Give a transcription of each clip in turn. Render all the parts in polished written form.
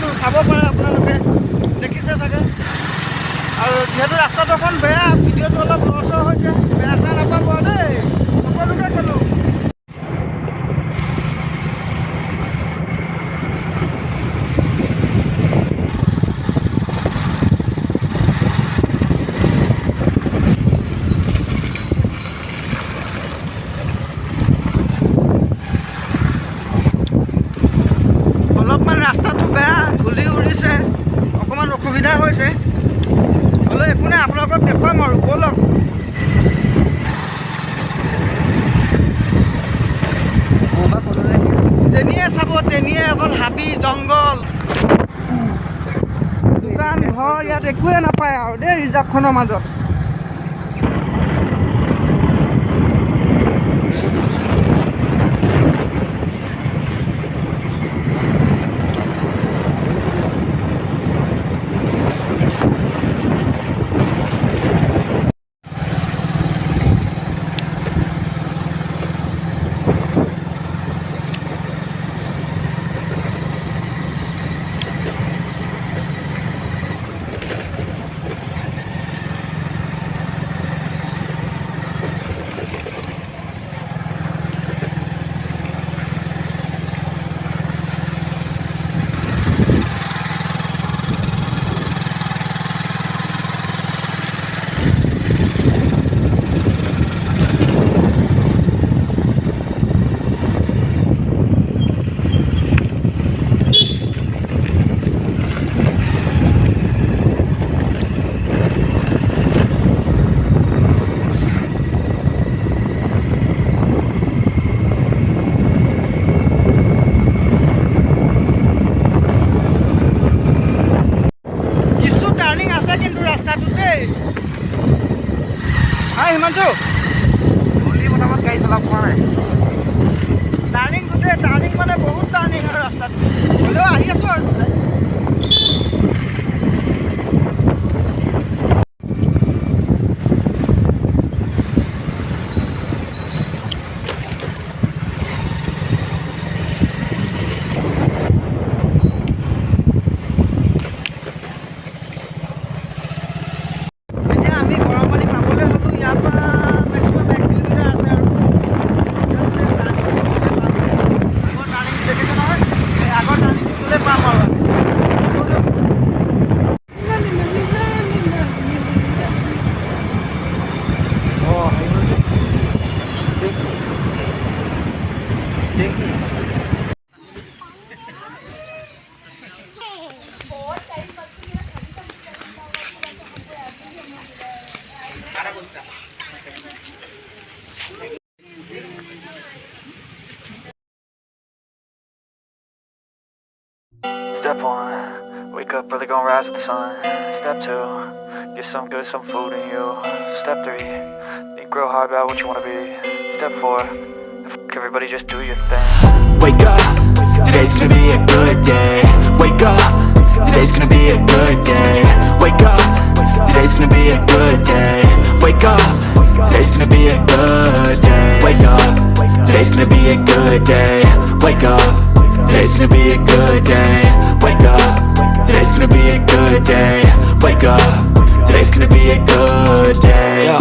আছোঁ, চাব পাৰে আপোনালোকে, দেখিছে চাগে। আৰু যিহেতু ৰাস্তাটো অকণ বেয়া, ভিডিঅ'টো অলপ লৰচৰ হৈছে, বেয়া চেয়া নাপাব দেই, সকলোকে ক'লোঁ। অলপমান ৰাস্তাটো বেয়া, ধূলি উৰিছে, অকণমান অসুবিধা হৈছে, হ'লেও একো নাই, আপোনালোকক দেখুৱাম আৰু ব'লক। যেনিয়ে চাব তেনিয়ে অকল হাবি জংঘল, দোকান ঘৰ ইয়াত একোৱে নাপায় আৰু দেই ৰিজাৰ্ভখনৰ মাজত। হিমাংশু বৰ্তমান গাড়ী চলাব পৰা নাই, টাৰ্ণিং গোটেই টাৰ্ণিং মানে বহুত টাৰ্ণিং আৰু ৰাস্তাটো, হ'লেও আহি আছোঁ আৰু এতিয়া আমি গৰমপানী পাবলৈ হ'লো। ইয়াৰ পৰা মেক্সিমাম 1 কিলোমিটাৰ আছে আৰু জাষ্ট আগৰ টাৰ্ণিং দেখিছে নহয়, এই আগৰ টাৰ্ণিংটো গ'লে পাম আৰু Step 1, wake up early, gonna rise with the sun. Step 2, get some good, some food in you. Step 3, think real hard about what you wanna be. Step 4, everybody just do your thing. Wake up, today's gonna be a good day. Wake up, today's gonna be a good day. Wake up, today's gonna be a good day. Wake up, today's gonna be a good day. Wake up, today's gonna be a good day. Wake up, today's gonna be a good day. Wake up, today's gonna be a good day. Wake up, today's gonna be a good day. Yo,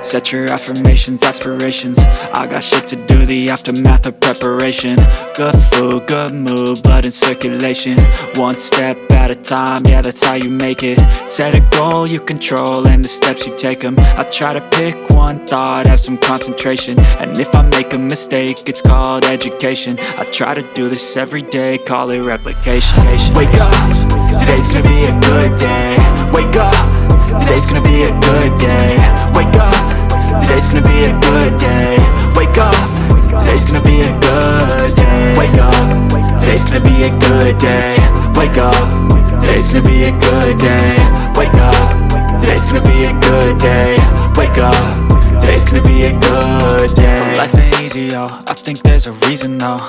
set your affirmations, aspirations. I got shit to do, the aftermath of preparation. Good food, good mood, blood in circulation. One step at a time, yeah, that's how you make it. Set a goal you control and the steps you take them. I try to pick one thought, have some concentration. And if I make a mistake, it's called education. I try to do this every day, call it replication. Wake up, today's gonna be a good day. Wake up, today's gonna be a good day. Wake up, today's gonna be a good day. Wake up, today's gonna be a good day. Wake up, today's gonna be a good day. Wake up, today's gonna be a good day. Wake up, today's gonna be a good day. Wake up, today's gonna be a good day. So life ain't easy, yo, I think there's a reason though.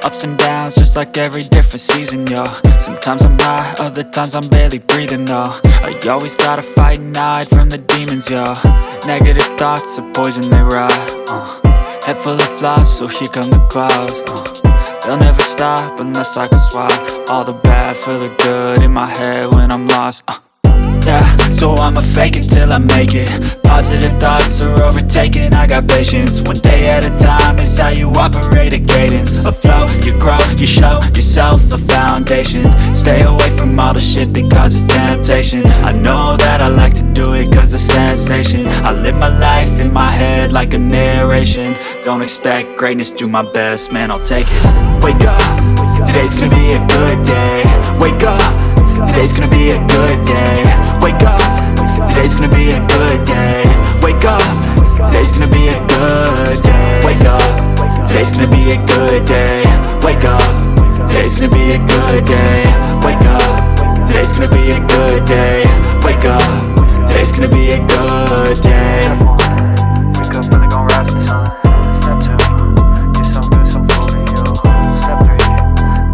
Ups and downs, just like every different season, yo. Sometimes I'm high, other times I'm barely breathing, though. You always gotta fight and hide from the demons, yo. Negative thoughts are poison, they rot, Head full of flies, so here come the clouds, they'll never stop unless I can swap all the bad for the good in my head when I'm lost. Yeah, so I'ma fake it till I make it. Positive thoughts are overtaken, I got patience. One day at a time is how you operate a cadence. A flow, you grow, you show yourself a foundation. Stay away from all the shit that causes temptation. I know that I like to do it cause it's sensation. I live my life in my head like a narration. Don't expect greatness, do my best, man, I'll take it. Wake up, today's gonna be a good day. Wake up, today's gonna be a good day. Wake up, today's gonna be a good day. Wake up, today's gonna be a good day. Wake up, today's gonna be a good day. Wake up, today's gonna be a good day. Wake up, today's gonna be a good day. Wake up, today's gonna be a good day. Wake up, really gon' rise with the sun. Step 2, get some good, some food in you. Step 3,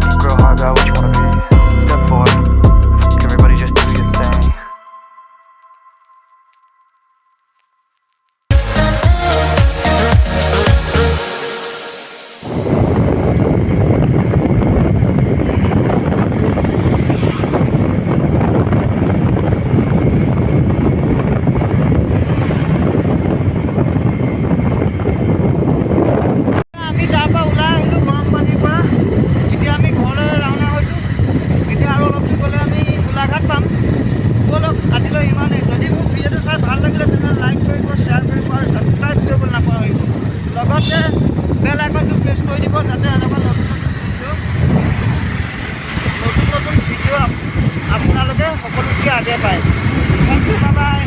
think real hard about what you wanna be. Step 4, everybody just do your thing. আমি তাৰ পৰা ওলাই আহিলোঁ গৰম পানীৰ পৰা। এতিয়া আমি ঘৰলৈ ৰাওনা হৈছোঁ। এতিয়া আৰু অলপ দূৰ গ'লে আমি গোলাঘাট পাম। ব'লক আজিলৈ ইমানেই। যদি মোৰ ভিডিঅ'টো চাই ভাল লাগিলে তেনেহ'লে লাইক কৰিব, শ্বেয়াৰ কৰিব আৰু ছাবস্ক্ৰাইব কৰিবলৈ নাপাহৰিব। লগতে বেল আইকনটো প্ৰেছ কৰি দিব যাতে এনেকুৱা নতুন নতুন ভিডিঅ' আপোনালোকে সকলোতকৈ আগে পায়। Thank you, bye by.